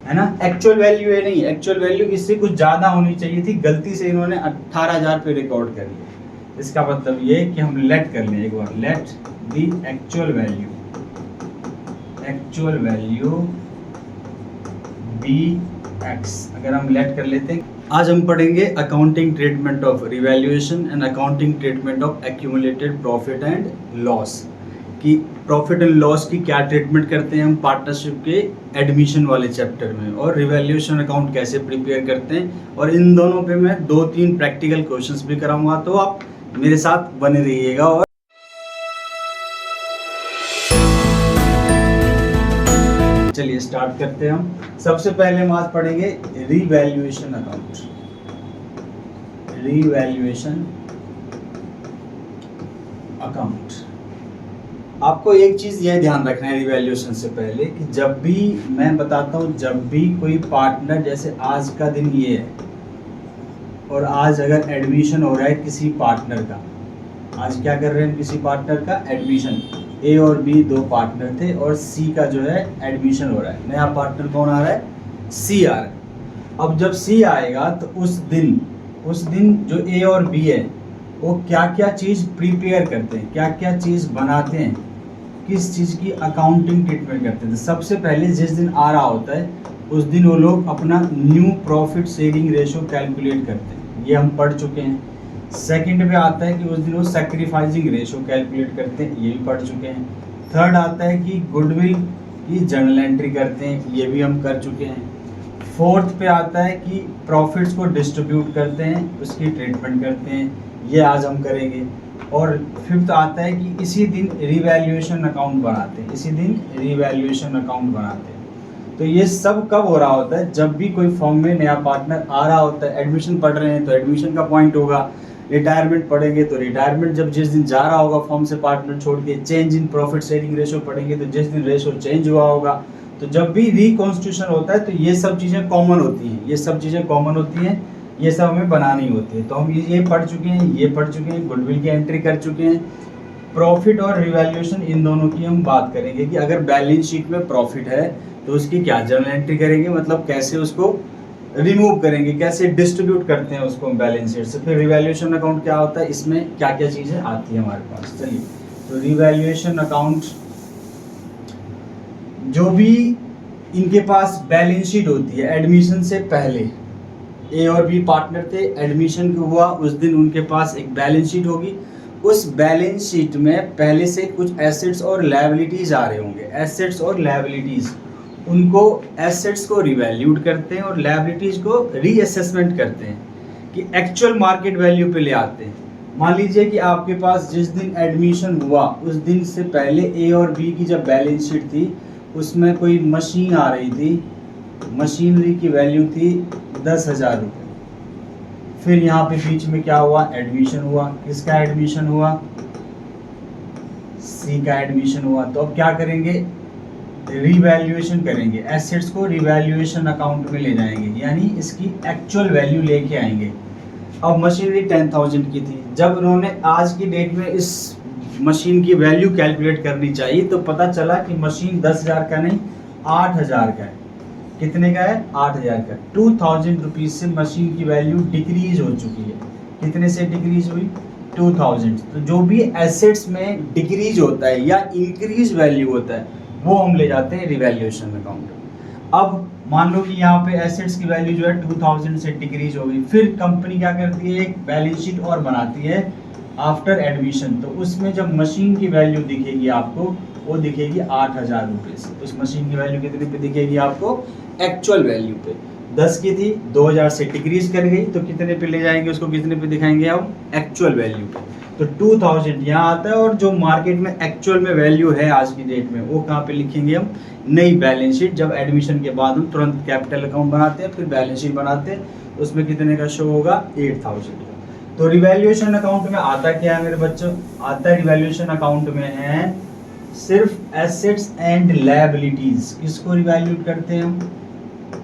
है ना। Actual value है नहीं, एक्चुअल वैल्यू इससे कुछ ज़्यादा होनी चाहिए थी, गलती से इन्होंने 18,000 पे रिकॉर्ड कर लिया। इसका मतलब ये कि हम लेट कर लें एक बार, let the actual value be X, अगर हम लेट कर लेते हैं। आज हम पढ़ेंगे accounting treatment of revaluation and accounting treatment of accumulated profit and loss, कि प्रॉफिट एंड लॉस की क्या ट्रीटमेंट करते हैं हम पार्टनरशिप के एडमिशन वाले चैप्टर में, और रिवैल्यूएशन अकाउंट कैसे प्रिपेयर करते हैं। और इन दोनों पे मैं 2-3 प्रैक्टिकल क्वेश्चंस भी कराऊंगा, तो आप मेरे साथ बने रहिएगा। और चलिए स्टार्ट करते हैं हम। सबसे पहले हम आज पढ़ेंगे रिवैल्यूएशन अकाउंट। रिवैल्यूएशन अकाउंट, आपको एक चीज़ यह ध्यान रखना है रिवैल्यूएशन से पहले कि जब भी मैं बताता हूँ, जब भी कोई पार्टनर, जैसे आज का दिन ये है और आज अगर एडमिशन हो रहा है किसी पार्टनर का, आज क्या कर रहे हैं किसी पार्टनर का एडमिशन, ए और बी दो पार्टनर थे और सी का जो है एडमिशन हो रहा है, नया पार्टनर कौन आ रहा है, सी आ रहा है। अब जब सी आएगा तो उस दिन जो ए और बी है वो क्या क्या चीज़ प्रिपेयर करते हैं, क्या क्या चीज़ बनाते हैं, किस चीज़ की अकाउंटिंग ट्रीटमेंट करते हैं। सबसे पहले जिस दिन आ रहा होता है उस दिन वो लोग अपना new profit sharing ratio calculate करते हैं, ये हम पढ़ चुके हैं। सेकंड पे आता है कि उस दिन वो सैक्रिफाइसिंग रेशो कैलकुलेट करते हैं, ये भी पढ़ चुके हैं। थर्ड आता है कि गुडविल की जर्नल एंट्री करते हैं, ये भी हम कर चुके हैं। फोर्थ पे आता है कि प्रॉफिट्स को डिस्ट्रीब्यूट करते हैं, उसकी ट्रीटमेंट करते हैं, ये आज हम करेंगे। और फिफ्थ आता है कि इसी दिन रिवैल्यूएशन अकाउंट बनाते हैं, इसी दिन रिवैल्यूएशन अकाउंट बनाते हैं। तो ये सब कब हो रहा होता है, जब भी कोई फॉर्म में नया पार्टनर आ रहा होता है। एडमिशन पढ़ रहे हैं तो एडमिशन का पॉइंट होगा, रिटायरमेंट पढ़ेंगे तो रिटायरमेंट जब जिस दिन जा रहा होगा फॉर्म से पार्टनर छोड़ के। Change in profit sharing ratio पढ़ेंगे तो जिस दिन रेशो चेंज हुआ होगा। तो जब भी रिकॉन्स्टिट्यूशन होता है तो ये सब चीज़ें कॉमन होती हैं, ये सब चीज़ें कॉमन होती हैं, ये सब हमें बनानी होती है। तो हम ये पढ़ चुके हैं, ये पढ़ चुके हैं, गुडविल की एंट्री कर चुके हैं। प्रॉफिट और रिवैल्यूएशन इन दोनों की हम बात करेंगे कि अगर बैलेंस शीट में प्रॉफिट है तो उसकी क्या जर्नल एंट्री करेंगे, मतलब कैसे उसको रिमूव करेंगे, कैसे डिस्ट्रीब्यूट करते हैं उसको बैलेंस शीट से। फिर रिवैल्यूएशन अकाउंट क्या होता है, इसमें क्या क्या चीज़ें आती हैं हमारे पास। चलिए, तो रिवैल्यूएशन अकाउंट, जो भी इनके पास बैलेंस शीट होती है एडमिशन से पहले, ए और बी पार्टनर थे, एडमिशन हुआ उस दिन उनके पास एक बैलेंस शीट होगी। उस बैलेंस शीट में पहले से कुछ एसेट्स और लायबिलिटीज आ रहे होंगे, एसेट्स और लायबिलिटीज, उनको एसेट्स को रिवैल्यूड करते हैं और लायबिलिटीज को रीअसेसमेंट करते हैं कि एक्चुअल मार्केट वैल्यू पे ले आते हैं। मान लीजिए कि आपके पास जिस दिन एडमिशन हुआ उस दिन से पहले ए और बी की जब बैलेंस शीट थी उसमें कोई मशीन आ रही थी, मशीनरी की वैल्यू थी 10,000 रुपये। फिर यहाँ पे बीच में क्या हुआ, एडमिशन हुआ, किसका एडमिशन हुआ, सी का एडमिशन हुआ। तो अब क्या करेंगे, रिवैल्यूएशन करेंगे, एसेट्स को रिवैल्यूएशन अकाउंट में ले जाएंगे, यानी इसकी एक्चुअल वैल्यू लेके आएंगे। अब मशीनरी 10,000 की थी, जब उन्होंने आज की डेट में इस मशीन की वैल्यू कैलकुलेट करनी चाहिए तो पता चला कि मशीन 10,000 का नहीं 8,000 का है। कितने का है, 8,000 का। 2,000 रुपीज़ से मशीन की वैल्यू डिक्रीज हो चुकी है। कितने से डिक्रीज हुई, 2,000। तो जो भी एसेट्स में डिक्रीज होता है या इंक्रीज वैल्यू होता है वो हम ले जाते हैं रिवैल्यूएशन अकाउंट। अब मान लो कि यहाँ पे एसेट्स की वैल्यू जो है 2,000 से डिक्रीज हो गई, फिर कंपनी क्या करती है, एक बैलेंस शीट और बनाती है आफ्टर एडमिशन। तो उसमें जब मशीन की वैल्यू दिखेगी आपको, वो दिखेगी 8,000 रुपये से। उस मशीन की वैल्यू कितने पे दिखेगी आपको, एक्चुअल वैल्यू पे। 10 की थी, 2,000 से डिक्रीज कर गई तो कितने पे ले जाएंगे उसको, कितने पे दिखाएंगे हम, एक्चुअल वैल्यू पे। तो 2,000 यहाँ आता है, और जो मार्केट में एक्चुअल में वैल्यू है आज की डेट में वो कहाँ पे लिखेंगे हम, नई बैलेंस शीट। जब एडमिशन के बाद हम तुरंत कैपिटल अकाउंट बनाते हैं, फिर बैलेंस शीट बनाते हैं, उसमें कितने का शो होगा, 8,000। तो रिवैल्यूएशन अकाउंट में आता क्या है मेरे बच्चों, आता है रिवैल्यूएशन अकाउंट में है सिर्फ एसेट्स एंड लायबिलिटीज। किसको रिवैल्यूट करते हैं हम,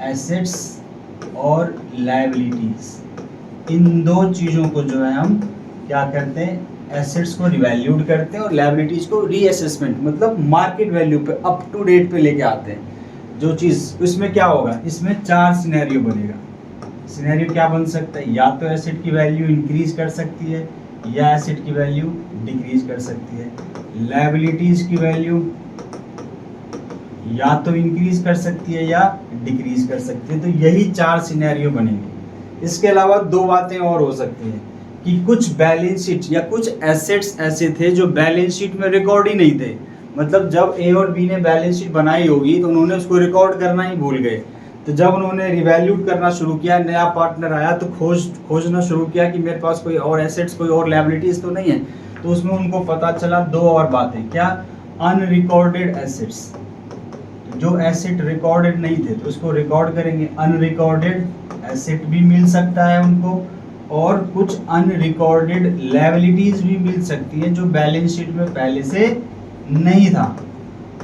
एसेट्स और लायबिलिटीज, इन दो चीज़ों को जो है हम क्या करते हैं, एसेट्स को रिवैल्यूट करते हैं और लायबिलिटीज को रीअसेसमेंट, मतलब मार्केट वैल्यू पे, अप टू डेट पे लेके आते हैं। जो चीज़ उसमें क्या होगा, इसमें 4 सिनेरियो बनेगा। सिनेरियो क्या बन सकता है, या तो एसेट की वैल्यू इंक्रीज कर सकती है या एसेट की वैल्यू डिक्रीज कर सकती है। लायबिलिटीज की वैल्यू या तो इंक्रीज कर सकती है या डिक्रीज कर सकती है। तो यही 4 सिनेरियो बनेंगे। इसके अलावा 2 बातें और हो सकती हैं कि कुछ बैलेंस शीट या कुछ एसेट्स ऐसे थे जो बैलेंस शीट में रिकॉर्ड ही नहीं थे। मतलब जब ए और बी ने बैलेंस शीट बनाई होगी तो उन्होंने उसको रिकॉर्ड करना ही भूल गए। तो जब उन्होंने रिवैल्यूट करना शुरू किया, नया पार्टनर आया तो खोजना शुरू किया कि मेरे पास कोई और एसेट्स, कोई और लायबिलिटीज तो नहीं है। तो उसमें उनको पता चला 2 और बातें, क्या, अनरिकॉर्डेड एसेट्स, जो एसेट रिकॉर्डेड नहीं थे तो उसको रिकॉर्ड करेंगे। अनरिकॉर्डेड एसेट भी मिल सकता है उनको, और कुछ अनरिकॉर्डेड लायबिलिटीज भी मिल सकती है जो बैलेंस शीट में पहले से नहीं था।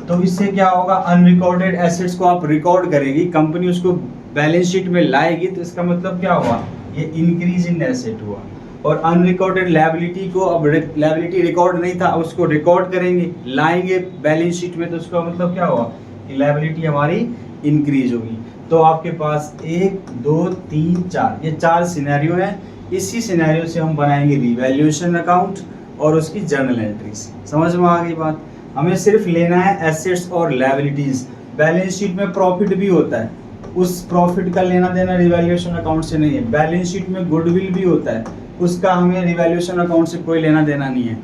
तो इससे क्या होगा, अनरिकॉर्डेड एसेट्स को आप रिकॉर्ड करेगी कंपनी, उसको बैलेंस शीट में लाएगी, तो इसका मतलब क्या हुआ, ये इंक्रीज इन एसेट हुआ। और अनरिकॉर्डेड लायबिलिटी को, अब लायबिलिटी रिकॉर्ड नहीं था, उसको रिकॉर्ड करेंगे, लाएंगे बैलेंस शीट में, तो उसका मतलब क्या हुआ कि लायबिलिटी हमारी इंक्रीज होगी। तो आपके पास 1 2 3 4 ये 4 सिनेरियो हैं। इसी सिनेरियो से हम बनाएंगे रिवैल्यूएशन अकाउंट और उसकी जर्नल एंट्रीज। समझ में आ गई बात। हमें सिर्फ लेना है एसेट्स और लायबिलिटीज। बैलेंस शीट में प्रॉफिट भी होता है, उस प्रॉफिट का लेना देना रिवैल्यूएशन अकाउंट से नहीं है। बैलेंस शीट में गुडविल भी होता है, उसका हमें रिवैल्यूएशन अकाउंट से कोई लेना देना नहीं है।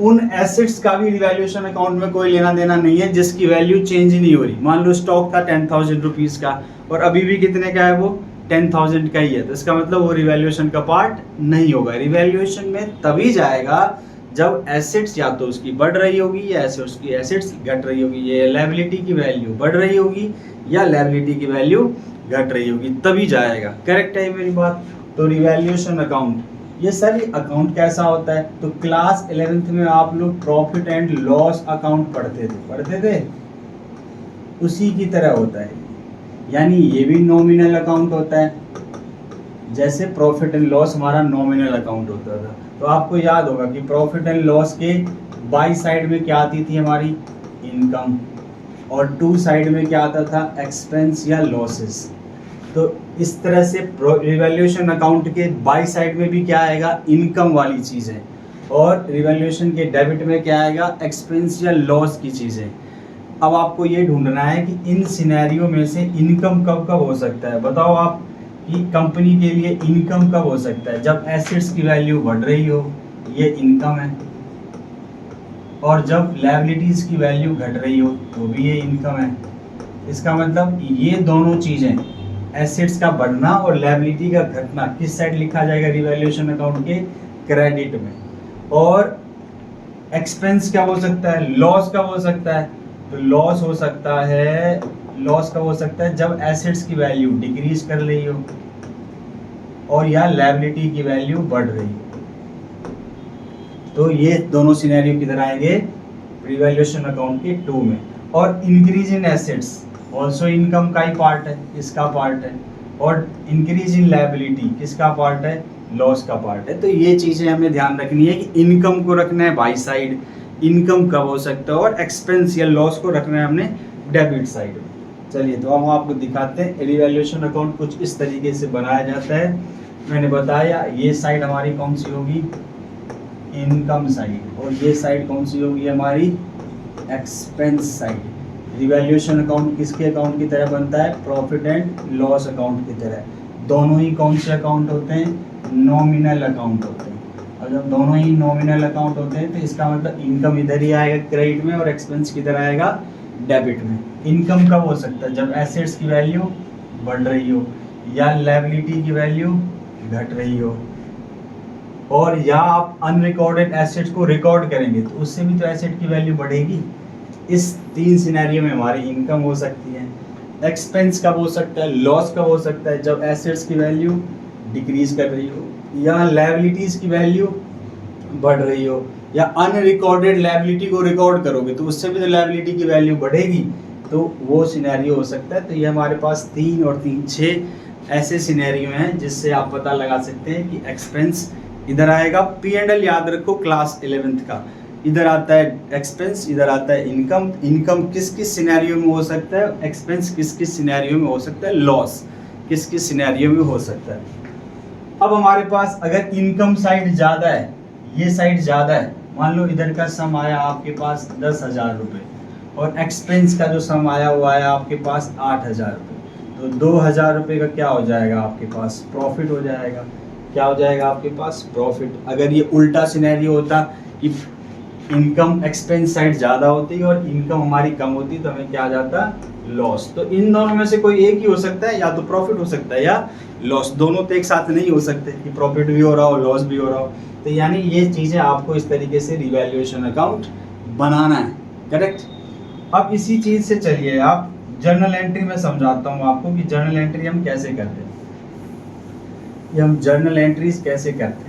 उन एसेट्स का भी रिवैल्यूएशन अकाउंट में कोई लेना देना नहीं है जिसकी वैल्यू चेंज ही नहीं हो रही। मान लो स्टॉक था 10,000 रुपीज़ का और अभी भी कितने का है, वो 10,000 का ही है, तो इसका मतलब वो रिवैल्यूएशन का पार्ट नहीं होगा। रिवैल्यूएशन में तभी जाएगा जब एसेट्स या तो उसकी बढ़ रही होगी या उसकी एसेट्स घट रही होगी, ये लायबिलिटी की वैल्यू बढ़ रही होगी या लायबिलिटी की वैल्यू घट रही होगी, तभी जाएगा। करेक्ट है मेरी बात। तो रिवैल्यूएशन अकाउंट, ये सर अकाउंट कैसा होता है, तो क्लास 11th में आप लोग प्रॉफिट एंड लॉस अकाउंट पढ़ते थे, उसी की तरह होता है। यानी ये भी नॉमिनल अकाउंट होता है, जैसे प्रॉफिट एंड लॉस हमारा नॉमिनल अकाउंट होता था। तो आपको याद होगा कि प्रॉफिट एंड लॉस के बाई साइड में क्या आती थी हमारी, इनकम, और टू साइड में क्या आता था, एक्सपेंस या लॉसेस। तो इस तरह से रिवैल्यूएशन अकाउंट के बाई साइड में भी क्या आएगा, इनकम वाली चीज़ें, और रिवैल्यूएशन के डेबिट में क्या आएगा, एक्सपेंस या लॉस की चीज़ें। अब आपको ये ढूंढना है कि इन सिनेरियो में से इनकम कब कब हो सकता है। बताओ आप कि कंपनी के लिए इनकम कब हो सकता है, जब एसेट्स की वैल्यू बढ़ रही हो, ये इनकम है, और जब लायबिलिटीज़ की वैल्यू घट रही हो तो भी ये इनकम है। इसका मतलब ये दोनों चीज़ें, एसेट्स का बढ़ना और लायबिलिटी का घटना, किस साइड लिखा जाएगा रिवैल्यूएशन अकाउंट के, क्रेडिट में। और एक्सपेंस क्या हो सकता है, लॉस कब हो सकता है, तो लॉस हो सकता है जब एसेट्स की वैल्यू डिक्रीज कर रही हो और या लायबिलिटी की वैल्यू बढ़ रही हो। तो ये दोनों सिनेरियो किधर आएंगे, रिवैल्यूएशन अकाउंट के 2 में। और increase in assets also income का ही पार्ट है, इसका पार्ट है, और इंक्रीज इन लायबिलिटी किसका पार्ट है, लॉस का पार्ट है। तो ये चीज़ें हमें ध्यान रखनी है कि इनकम को रखना है बाई साइड, इनकम कब हो सकता है, और एक्सपेंस या लॉस को रखना है हमने डेबिट साइड में। चलिए तो हम आपको दिखाते हैं रिवैल्यूएशन अकाउंट कुछ इस तरीके से बनाया जाता है। मैंने बताया ये साइड हमारी कौन सी होगी, इनकम साइड, और ये साइड कौन सी होगी हमारी, एक्सपेंस साइड। रिवैल्यूएशन अकाउंट किसके अकाउंट की तरह बनता है, प्रॉफिट एंड लॉस अकाउंट की तरह। दोनों ही कौन से अकाउंट होते हैं, नॉमिनल अकाउंट होते हैं। और जब दोनों ही नॉमिनल अकाउंट होते हैं तो इसका मतलब इनकम इधर ही आएगा क्रेडिट में, और एक्सपेंस किधर आएगा, डेबिट में। इनकम कब हो सकता है, जब एसेट्स की वैल्यू बढ़ रही हो या लायबिलिटी की वैल्यू घट रही हो, और या आप अनरिकॉर्डेड एसेट्स को रिकॉर्ड करेंगे तो उससे भी तो एसेट की वैल्यू बढ़ेगी। इस 3 सिनेरियो में हमारी इनकम हो सकती है। एक्सपेंस कब हो सकता है, लॉस कब हो सकता है, जब एसेट्स की वैल्यू डिक्रीज कर रही हो या लायबिलिटीज़ की वैल्यू बढ़ रही हो, या अनरिकॉर्डेड लायबिलिटी को रिकॉर्ड करोगे तो उससे भी तो लायबिलिटी की वैल्यू बढ़ेगी, तो वो सिनेरियो हो सकता है। तो ये हमारे पास 3 और 3 6 ऐसे सिनेरियो हैं जिससे आप पता लगा सकते हैं कि एक्सपेंस इधर आएगा। P&L याद रखो क्लास 11th का, इधर आता है एक्सपेंस, इधर आता है इनकम। इनकम किस किस सिनेरियो में हो सकता है, एक्सपेंस किस किस सिनेरियो में हो सकता है, लॉस किस किस सिनेरियो में हो सकता है। अब हमारे पास अगर इनकम साइड ज़्यादा है, ये साइड ज़्यादा है, मान लो इधर का सम आया आपके पास 10,000 रुपये और एक्सपेंस का जो सम आया वो आया आपके पास 8,000 रुपये, तो 2,000 रुपये का क्या हो जाएगा आपके पास, प्रॉफिट हो जाएगा। क्या हो जाएगा आपके पास, प्रॉफिट। अगर ये उल्टा सिनेरियो होता कि इनकम एक्सपेंस साइड ज़्यादा होती और इनकम हमारी कम होती तो हमें क्या आ जाता, लॉस। तो इन दोनों में से कोई एक ही हो सकता है, या तो प्रॉफिट हो सकता है या लॉस, दोनों तो एक साथ नहीं हो सकते कि प्रॉफिट भी हो रहा हो लॉस भी हो रहा हो। तो यानी ये चीज़ें आपको इस तरीके से रिवैल्यूएशन अकाउंट बनाना है, करेक्ट। अब इसी चीज़ से चलिए आप जर्नल एंट्री में समझाता हूँ आपको कि जर्नल एंट्री हम कैसे करते हैं। ये हम जर्नल एंट्रीज कैसे करते हैं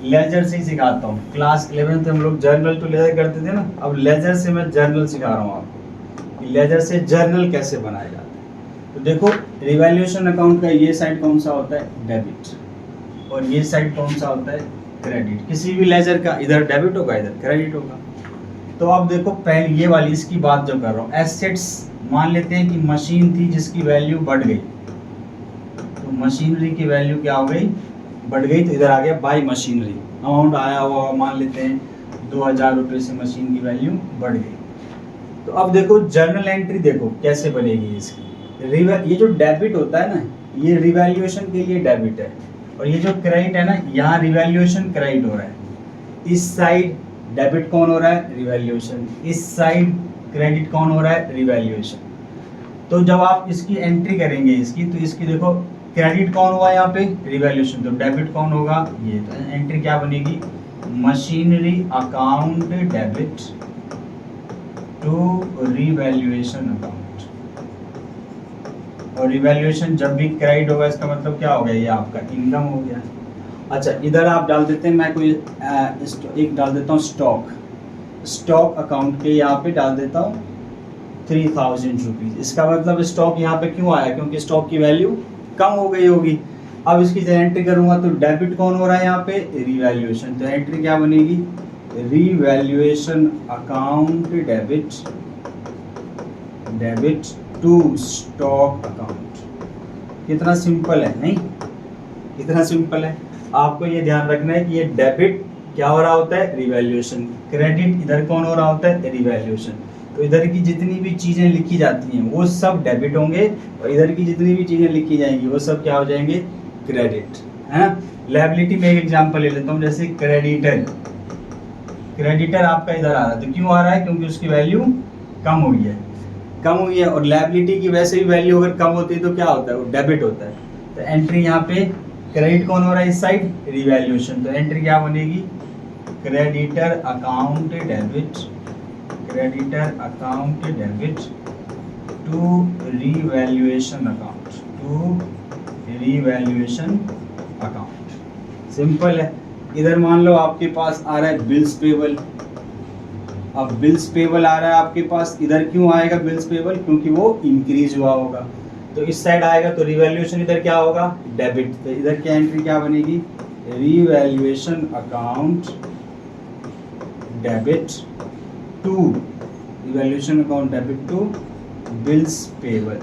लेजर से ही सिखाता हूँ। क्लास 11th हम लोग जर्नल टू लेजर करते थे ना, अब लेजर से मैं जर्नल सिखा रहा हूँ आपको कि लेजर से जर्नल कैसे बनाया जाता है। तो देखो रिवैल्यूएशन अकाउंट का ये साइड कौन सा होता है, डेबिट, और ये साइड कौन सा होता है, क्रेडिट। किसी भी लेजर का इधर डेबिट होगा इधर क्रेडिट होगा। तो अब देखो पहले ये वाली इसकी बात जो कर रहा हूँ, एसेट्स मान लेते हैं कि मशीन थी जिसकी वैल्यू बढ़ गई, तो मशीनरी की वैल्यू क्या हो गई, बढ़ गई, तो इधर आ गया बाय मशीनरी। अमाउंट आया हुआ मान लेते हैं 2,000 रुपये से मशीन की वैल्यू बढ़ गई। तो अब देखो जर्नल एंट्री देखो कैसे बनेगी इसकी। ये जो डेबिट होता है ना, ये रिवैल्यूएशन के लिए डेबिट है, और ये जो क्रेडिट है ना, यहाँ रिवैल्यूएशन क्रेडिट हो रहा है। इस साइड डेबिट कौन हो रहा है, रिवैल्यूएशन। इस साइड क्रेडिट कौन हो रहा है, रिवैल्यूएशन। तो जब आप इसकी एंट्री करेंगे इसकी, तो इसकी देखो क्रेडिट कौन हुआ यहाँ पे, रिवैल्यूएशन, तो डेबिट कौन होगा, ये। तो एंट्री क्या बनेगी, machinery account debit to revaluation account. और रिवैल्यूएशन जब भी क्रेडिट होगा इसका मतलब क्या हो गया, ये आपका इनकम हो गया। अच्छा इधर आप डाल देते हैं, मैं कोई एक डाल देता हूँ स्टॉक अकाउंट के यहाँ पे डाल देता हूँ 3,000 रुपीज़। इसका मतलब स्टॉक यहाँ पे क्यों आया, क्योंकि स्टॉक की वैल्यू कम हो गई होगी। अब इसकी जब एंट्री करूंगा तो डेबिट कौन हो रहा है यहाँ पे, रिवैल्यूएशन। तो एंट्री क्या बनेगी, revaluation account debit to stock account. कितना सिंपल है, नहीं कितना सिंपल है। आपको ये ध्यान रखना है कि ये डेबिट क्या हो रहा होता है, रिवैल्यूएशन। क्रेडिट इधर कौन हो रहा होता है, रिवैल्यूएशन। तो इधर की जितनी भी चीज़ें लिखी जाती हैं वो सब डेबिट होंगे, और इधर की जितनी भी चीज़ें लिखी जाएंगी वो सब क्या हो जाएंगे, क्रेडिट, है ना। लायबिलिटी में एक एग्जांपल ले लेता हूँ, जैसे क्रेडिटर आपका इधर आ रहा है, तो क्यों आ रहा है, क्योंकि उसकी वैल्यू कम हुई है। और लायबिलिटी की वैसे भी वैल्यू अगर कम होती है तो क्या होता है, वो डेबिट होता है। तो एंट्री यहाँ पे क्रेडिट कौन हो रहा है, इस साइड रिवैल्यूएशन। तो एंट्री क्या बनेगी, creditor account debit to revaluation account. Simple है। इधर मान लो आपके पास आ रहा है बिल्स पेबल। अब बिल्स पेबल आ रहा है आपके पास, इधर क्यों आएगा बिल्स पेबल, क्योंकि वो इंक्रीज हुआ होगा। तो इस साइड आएगा तो रिवैल्यूएशन इधर क्या होगा, डेबिट। तो इधर क्या एंट्री क्या बनेगी, revaluation account debit to revaluation account debit to bills payable.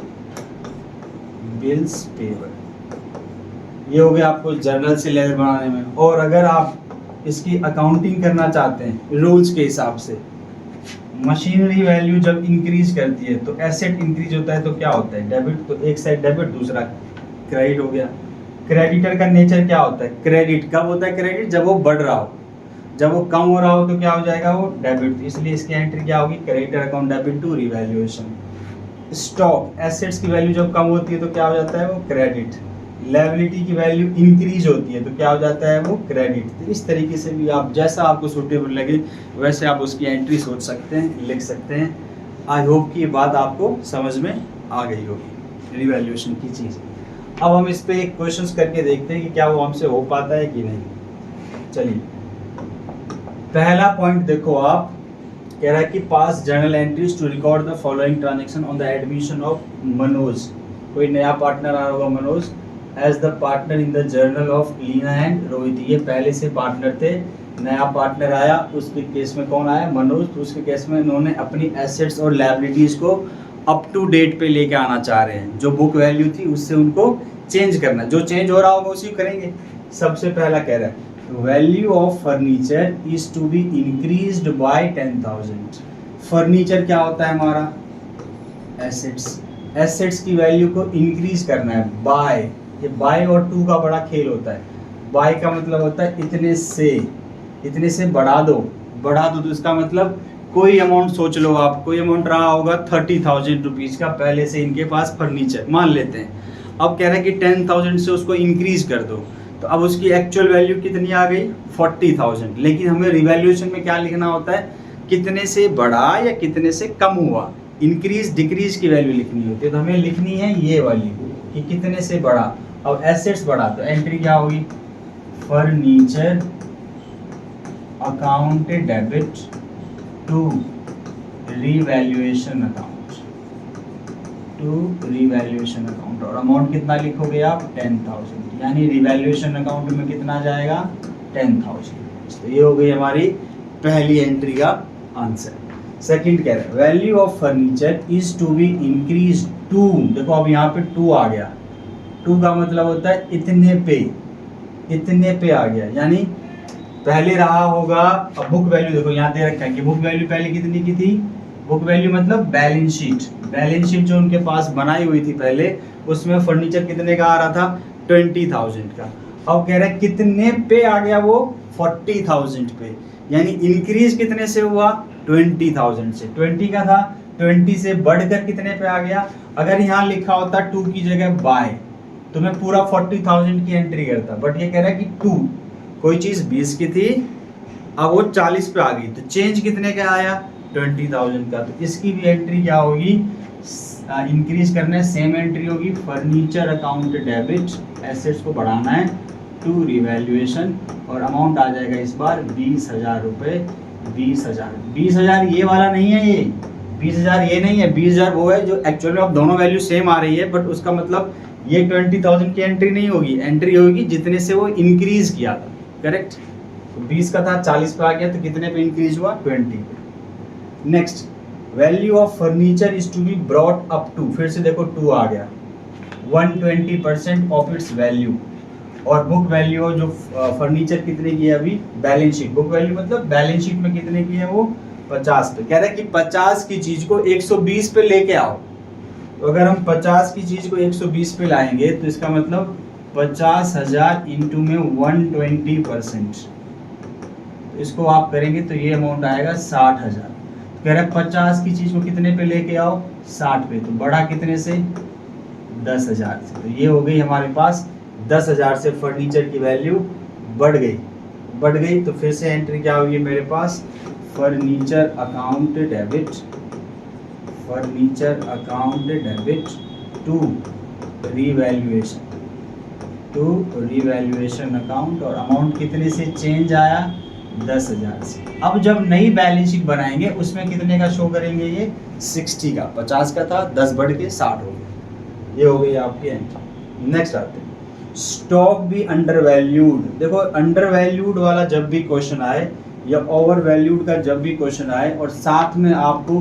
ये हो गया आपको जर्नल से लेजर बनाने में। और अगर आप इसकी अकाउंटिंग करना चाहते हैं रूल्स के हिसाब से, मशीनरी वैल्यू जब इंक्रीज करती है तो एसेट इंक्रीज होता है, तो क्या होता है, डेबिट। तो एक साइड डेबिट दूसरा क्रेडिट हो गया। क्रेडिटर का नेचर क्या होता है, क्रेडिट। कब होता है क्रेडिट, जब वो बढ़ रहा हो। जब वो कम हो रहा हो तो क्या हो जाएगा, वो डेबिट। इसलिए इसकी एंट्री क्या होगी, creditor account debit to revaluation. Stock assets की वैल्यू जब कम होती है तो क्या हो जाता है, वो क्रेडिट। लायबिलिटी की वैल्यू इंक्रीज होती है तो क्या हो जाता है, वो क्रेडिट। तो इस तरीके से भी आप जैसा आपको सूटेबल लगे वैसे आप उसकी एंट्री सोच सकते हैं, लिख सकते हैं। आई होप कि ये बात आपको समझ में आ गई होगी रिवैल्यूएशन की चीज़। अब हम इस पे एक क्वेश्चंस करके देखते हैं कि क्या वो हमसे हो पाता है कि नहीं। चलिए पहला पॉइंट देखो, आप कह रहा है कि pass journal entries to record the following transaction on the admission of Manoj. कोई नया पार्टनर आ रहा होगा Manoj, as the partner in the journal of Leena and Rohit. ये पहले से पार्टनर थे नया पार्टनर आया, उसके केस में कौन आया, मनोज, तो उसके केस में इन्होंने अपनी एसेट्स और लायबिलिटीज़ को अप टू डेट पे लेके आना चाह रहे हैं। जो बुक वैल्यू थी उससे उनको चेंज करना, जो चेंज हो रहा होगा उसी करेंगे। सबसे पहला कह रहा है value of furniture is to be increased by 10,000। Furniture क्या होता है हमारा, एसेट्स। एसेट्स की वैल्यू को इंक्रीज करना है बाय, ये बाय और टू का बड़ा खेल होता है। बाय का मतलब होता है इतने से बढ़ा दो तो इसका मतलब कोई अमाउंट सोच लो आप, कोई अमाउंट रहा होगा 30,000 रुपीज़ का पहले से इनके पास फर्नीचर मान लेते हैं। अब कह रहे हैं कि 10,000 से उसको इंक्रीज कर दो, तो अब उसकी एक्चुअल वैल्यू कितनी आ गई 40,000। लेकिन हमें रिवैल्यूएशन में क्या लिखना होता है, कितने से बढ़ा या कितने से कम हुआ, इंक्रीज डिक्रीज की वैल्यू लिखनी होती है। तो हमें लिखनी है ये वाली कि कितने से बढ़ा। अब एसेट्स बढ़ा तो एंट्री क्या होगी, furniture account debit to revaluation account, और अमाउंट कितना लिखोगे आप 10,000, यानी रिवैल्यूएशन अकाउंट में कितना जाएगा 10,000। तो ये हो गई हमारी पहली एंट्री का आंसर। सेकंड कह रहा है value of furniture is to be increase to, देखो अब यहाँ पे टू आ गया, टू का मतलब होता है इतने पे आ गया, यानी पहले रहा होगा। अब बुक वैल्यू देखो यहाँ दे रखा है कि बुक वैल्यू पहले कितनी की थी, बुक वैल्यू मतलब बैलेंस शीट जो उनके पास बनाई हुई थी पहले, उसमें फर्नीचर कितने का आ रहा था 20,000 का। अब कह रहे हैं कितने पे आ गया वो 40,000 पे, यानी इंक्रीज कितने से हुआ 20,000 से, 20 का था 20 से बढ़कर कितने पे आ गया। अगर यहाँ लिखा होता 2 की जगह बाय तो मैं पूरा 40,000 की एंट्री करता, बट ये कह रहा है कि 2, कोई चीज 20 की थी अब वो 40 पे आ गई, तो चेंज कितने का आया 20,000 का। तो इसकी भी एंट्री क्या होगी, इंक्रीज करना है, सेम एंट्री होगी फर्नीचर अकाउंट डेबिट, एसेट्स को बढ़ाना है टू रिवैल्यूएशन, और अमाउंट आ जाएगा इस बार 20,000 रुपये। 20,000 ये वाला नहीं है, ये 20,000 ये नहीं है, 20,000 वो है जो एक्चुअल में अब दोनों वैल्यू सेम आ रही है, बट उसका मतलब ये 20,000 की एंट्री नहीं होगी, एंट्री होगी जितने से वो इंक्रीज किया था, करेक्ट। तो 20 का था 40 पे आ गया, तो कितने पे इंक्रीज हुआ 20 पे। Next value of furniture is to be brought up to, फिर से देखो 2 आ गया, 120% ऑफ इट्स वैल्यू। और बुक वैल्यू जो फर्नीचर कितने की है अभी, बैलेंस शीट, बुक वैल्यू मतलब बैलेंस शीट में कितने की है वो 50 पे। कह रहा है कि 50 की चीज को 120 पे लेके आओ, तो अगर हम 50 की चीज को 120 पे लाएंगे तो इसका मतलब 50,000 इंटू में 120%, इसको आप करेंगे तो ये अमाउंट आएगा 60,000। कह रहा है 50 की चीज को कितने पे लेके आओ 60 पे, तो बढ़ा कितने से 10,000 से। तो ये हो गई हमारे पास 10,000 से फर्नीचर की वैल्यू बढ़ गई। तो फिर से एंट्री क्या होगी मेरे पास, furniture account debit to revaluation account, और अमाउंट कितने से चेंज आया 10,000 से। अब जब नई बैलेंस शीट बनाएंगे उसमें कितने का शो करेंगे, ये 60 का, 50 का था 10 बढ़ के 60 हो गया। ये हो गई आपकी एंट्री। नेक्स्ट आते हैं स्टॉक भी अंडर वैल्यूड। देखो अंडर वैल्यूड वाला जब भी क्वेश्चन आए या ओवर वैल्यूड का जब भी क्वेश्चन आए और साथ में आपको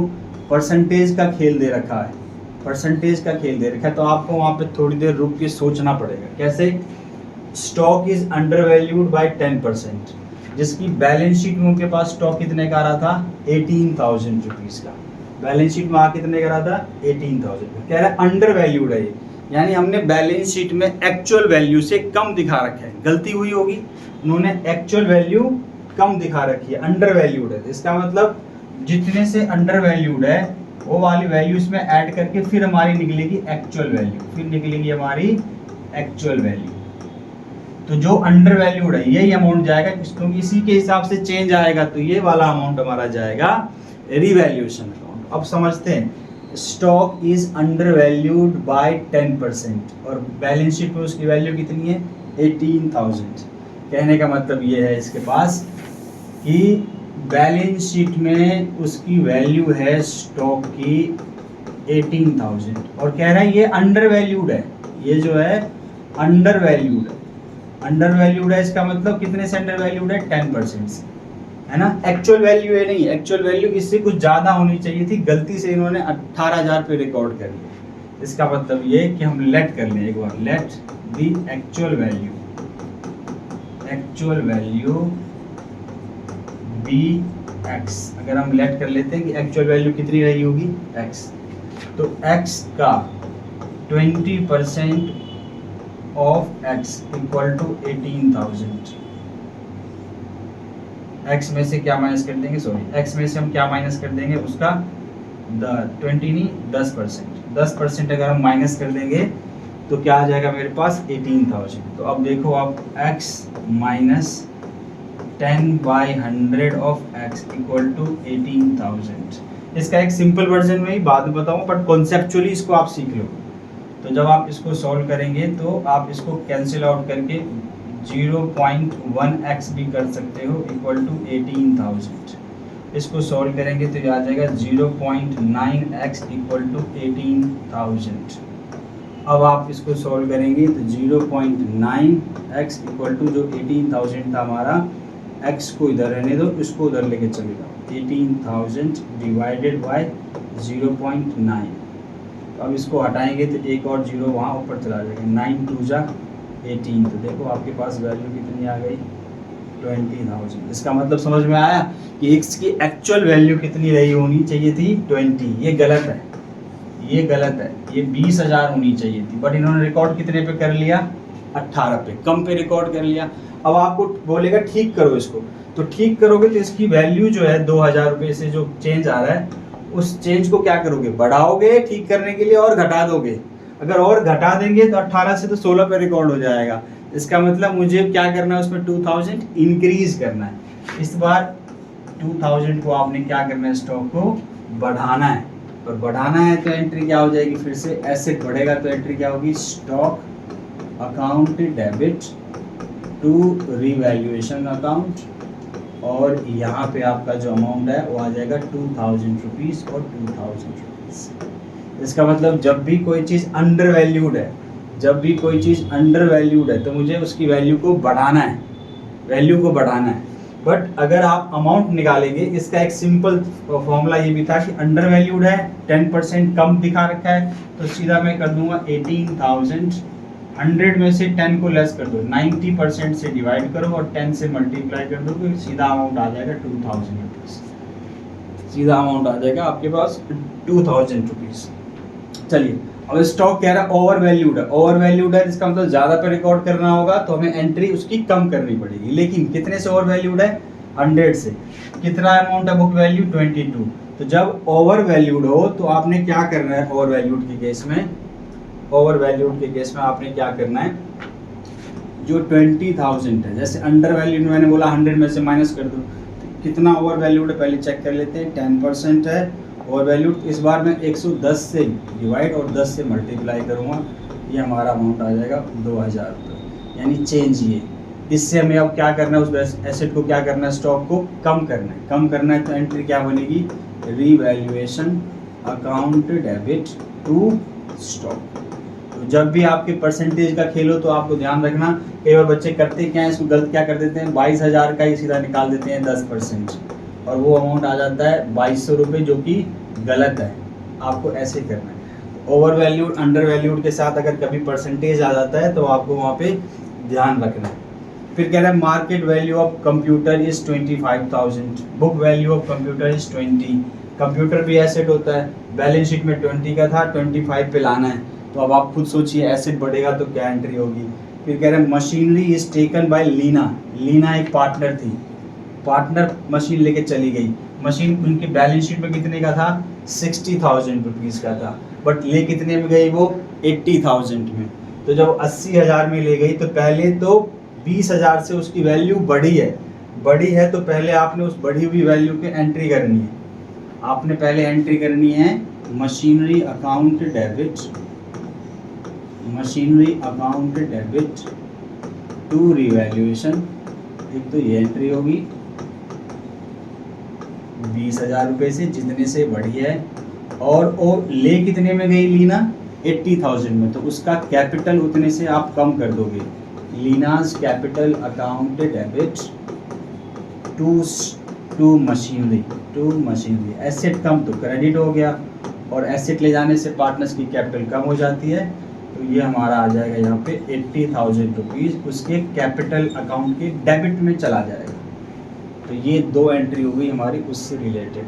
परसेंटेज का खेल दे रखा है, तो आपको वहाँ पे थोड़ी देर रुक के सोचना पड़ेगा। कैसे, stock is under valued bye 10%, जिसकी बैलेंस शीट में उनके पास स्टॉक कितने का आ रहा था 18,000 रुपीज़ का, बैलेंस शीट में आ कितने का रहा था 18,000 का। कह रहा है अंडर वैल्यूड है ये, यानी हमने बैलेंस शीट में एक्चुअल वैल्यू से कम दिखा रखा है, गलती हुई होगी, उन्होंने एक्चुअल वैल्यू कम दिखा रखी है, अंडर वैल्यूड है। इसका मतलब जितने से अंडर वैल्यूड है वो वाली वैल्यू इसमें ऐड करके फिर हमारी निकलेगी एक्चुअल वैल्यू, तो जो अंडर वैल्यूड है यही अमाउंट जाएगा, क्योंकि इसी के हिसाब से चेंज आएगा, तो ये वाला अमाउंट हमारा जाएगा रिवैल्यूएशन अकाउंट। अब समझते हैं, stock is under valued bye 10% और बैलेंस शीट में उसकी वैल्यू कितनी है 18,000। कहने का मतलब ये है इसके पास कि बैलेंस शीट में उसकी वैल्यू है स्टॉक की 18,000 और कह रहा है ये अंडर वैल्यूड है, ये जो है अंडर वैल्यूड है। अंडर वैल्यूड है इसका मतलब कितने से अंडर वैल्यूड है, 10% से, है ना। एक्चुअल वैल्यू है नहीं, एक्चुअल वैल्यू इससे कुछ ज़्यादा होनी चाहिए थी, गलती से इन्होंने 18,000 पे रिकॉर्ड कर लिया। इसका मतलब ये कि हम लेट कर लें एक बार, let the actual value be X. अगर हम लेट कर लेते हैं कि एक्चुअल वैल्यू कितनी रही होगी, एक्स, तो एक्स का 20% of x equal to 18,000। X में से क्या माइनस कर देंगे, सॉरी एक्स में से हम क्या माइनस कर देंगे, उसका 20 नहीं 10%, 10% अगर हम माइनस कर देंगे तो क्या आ जाएगा मेरे पास 18,000। तो अब देखो आप x minus 10/100 of x equal to 18,000। इसका एक सिंपल वर्जन में ही बाद में बताऊँ, बट कॉन्सेप्चुअली इसको आप सीख लो। तो जब आप इसको सॉल्व करेंगे तो आप इसको कैंसिल आउट करके 0.1x भी कर सकते हो इक्वल टू 18,000। इसको सॉल्व करेंगे तो ये आ जाएगा 0.9x इक्वल टू 18,000। अब आप इसको सॉल्व करेंगे तो 0.9x इक्वल टू जो 18,000 था हमारा, x को इधर रहने दो, इसको उधर लेके चले जाओ, 18,000 डिवाइडेड बाय 0.9। तो अब इसको हटाएंगे तो एक और जीरो वहाँ ऊपर चला जाएगा, 9 2 जा 18। तो देखो आपके पास वैल्यू कितनी आ गई, 20,000। इसका मतलब समझ में आया कि x की एक्चुअल वैल्यू कितनी रही होनी चाहिए थी, 20। ये गलत है, ये गलत है, ये 20,000 होनी चाहिए थी, बट इन्होंने रिकॉर्ड कितने पे कर लिया, 18 पे, कम पे रिकॉर्ड कर लिया। अब आपको बोलेगा ठीक करो इसको, तो ठीक करोगे तो इसकी वैल्यू जो है 2,000 रुपये से जो चेंज आ रहा है उस चेंज को क्या करोगे, बढ़ाओगे ठीक करने के लिए और घटा दोगे। अगर और घटा देंगे तो 18 से तो 16 पे रिकॉर्ड हो जाएगा। इसका मतलब मुझे क्या करना है, उसमें 2,000 इंक्रीज करना है। इस बार 2,000 को आपने क्या करना है, स्टॉक को बढ़ाना है। और बढ़ाना है तो एंट्री क्या हो जाएगी, फिर से एसेट बढ़ेगा तो एंट्री क्या होगी, stock account debit to revaluation account, और यहाँ पे आपका जो अमाउंट है वो आ जाएगा 2,000 रुपीज़ और 2,000 रुपीज़। इसका मतलब जब भी कोई चीज़ अंडर वैल्यूड है, जब भी कोई चीज़ अंडर वैल्यूड है तो मुझे उसकी वैल्यू को बढ़ाना है, वैल्यू को बढ़ाना है। बट अगर आप अमाउंट निकालेंगे, इसका एक सिंपल फॉर्मूला ये भी था कि अंडर वैल्यूड है, 10% कम दिखा रखा है, तो सीधा मैं कर दूंगा 18,000, 100 में से 10 को लेस कर दो, 90% से डिवाइड करो और 10 से मल्टीप्लाई कर दो, तो सीधा अमाउंट आ जाएगा 2,000 रुपीज़। सीधा अमाउंट आ जाएगा आपके पास 2,000 रुपीज़। चलिए अब स्टॉक कह रहा है ओवर वैल्यूड है, ओवर वैल्यूड है इसका मतलब ज़्यादा पे रिकॉर्ड करना होगा तो हमें एंट्री उसकी कम करनी पड़ेगी। लेकिन कितने से ओवर वैल्यूड है, 100 से। कितना अमाउंट है बुक वैल्यू, 22। तो जब ओवर वैल्यूड हो तो आपने क्या करना है, ओवर वैल्यूड के केस में, ओवर वैल्यूड के केस में आपने क्या करना है, जो 20,000 है, जैसे अंडर वैल्यूड मैंने बोला 100 में से माइनस कर दो, कितना ओवर वैल्यूड है पहले चेक कर लेते हैं, 10% है ओवर वैल्यूड। इस बार मैं 110 से डिवाइड और 10 से मल्टीप्लाई करूँगा, ये हमारा अमाउंट आ जाएगा 2,000 रुपये, यानी चेंज ये। इससे हमें अब क्या करना है, उस एसेट को क्या करना है, स्टॉक को कम करना है। कम करना है तो एंट्री क्या बनेगी, revaluation account debit to stock. तो जब भी आपके परसेंटेज का खेल हो तो आपको ध्यान रखना, कई बार बच्चे करते क्या है, इसको गलत क्या कर देते हैं, 22,000 का ही सीधा निकाल देते हैं 10%, और वो अमाउंट आ जाता है 2,200 रुपये, जो कि गलत है। आपको ऐसे करना है। ओवर वैल्यूड अंडर वैल्यूड के साथ अगर कभी परसेंटेज आ जाता है तो आपको वहाँ पे ध्यान रखना है। फिर कह रहा है market value of computer is 25,000, book value of computer is 20। Computer भी एसेट होता है, बैलेंस शीट में 20 का था, 25 पे लाना है। तो अब आप खुद सोचिए एसेट बढ़ेगा तो क्या एंट्री होगी। फिर कह रहे हैं machinery is taken by Leena, Leena एक पार्टनर थी, पार्टनर मशीन लेके चली गई। मशीन उनके बैलेंस शीट में कितने का था, 60,000 रुपीज़ का था, बट ले कितने में गई वो, 80,000 में। तो जब 80,000 में ले गई तो पहले तो 20,000 से उसकी वैल्यू बढ़ी है, बढ़ी है तो पहले आपने उस बढ़ी हुई वैल्यू की एंट्री करनी है। आपने पहले एंट्री करनी है machinery account debit, machinery account debit to revaluation. एक तो ये एंट्री होगी 20,000 रुपये से, जितने से बढ़ी है, और ले कितने में गई लीना, 80,000 में, तो उसका कैपिटल उतने से आप कम कर दोगे, Leena's capital account debit to machinery. Asset कम तो क्रेडिट हो गया, और एसेट ले जाने से पार्टनर्स की कैपिटल कम हो जाती है, तो ये हमारा आ जाएगा यहाँ पे 80,000 रुपीज़ उसके कैपिटल अकाउंट के डेबिट में चला जाएगा। तो ये 2 एंट्री हो गई हमारी उससे रिलेटेड।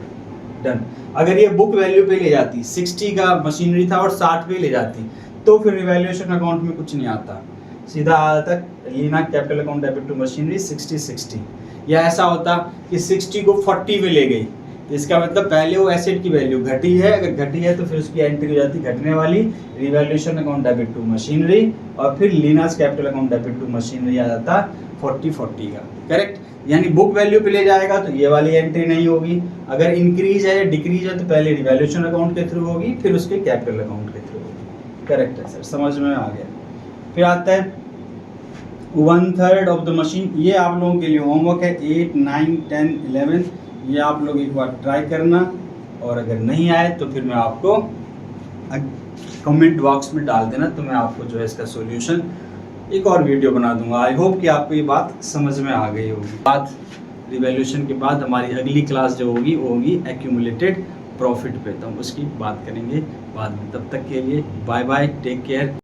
डन। अगर ये बुक वैल्यू पे ले जाती, 60 का मशीनरी था और 60 पे ले जाती, तो फिर रिवैल्यूएशन अकाउंट में कुछ नहीं आता, सीधा आता Leena capital account debit to machinery 60। या ऐसा होता कि 60 को 40 पे ले गई, तो इसका मतलब पहले वो एसेट की वैल्यू घटी है, अगर घटी है तो फिर उसकी एंट्री हो जाती घटने वाली, revaluation account debit to machinery, और फिर Leena's capital account debit to machinery आ जाता 40 का। करेक्ट। यानी बुक वैल्यू पे ले जाएगा तो ये वाली एंट्री नहीं होगी, अगर इंक्रीज है या डिक्रीज है तो पहले रिवैल्यूएशन अकाउंट के थ्रू होगी, फिर उसके कैपिटल अकाउंट के थ्रू होगी। करेक्ट है सर, समझ में आ गया। फिर आता है 1/3 ऑफ द मशीन, ये आप लोगों के लिए होमवर्क है 8, 9, 10, 11, ये आप लोग एक बार ट्राई करना, और अगर नहीं आए तो फिर मैं आपको कमेंट बॉक्स में डाल देना, तो मैं आपको जो है इसका सॉल्यूशन एक और वीडियो बना दूंगा। आई होप कि आपको ये बात समझ में आ गई होगी। बात रिवैल्यूएशन के बाद हमारी अगली क्लास जो होगी वो होगी एक्यूमुलेटेड प्रॉफिट पे, तो हम उसकी बात करेंगे बाद में। तब तक के लिए बाय बाय, टेक केयर।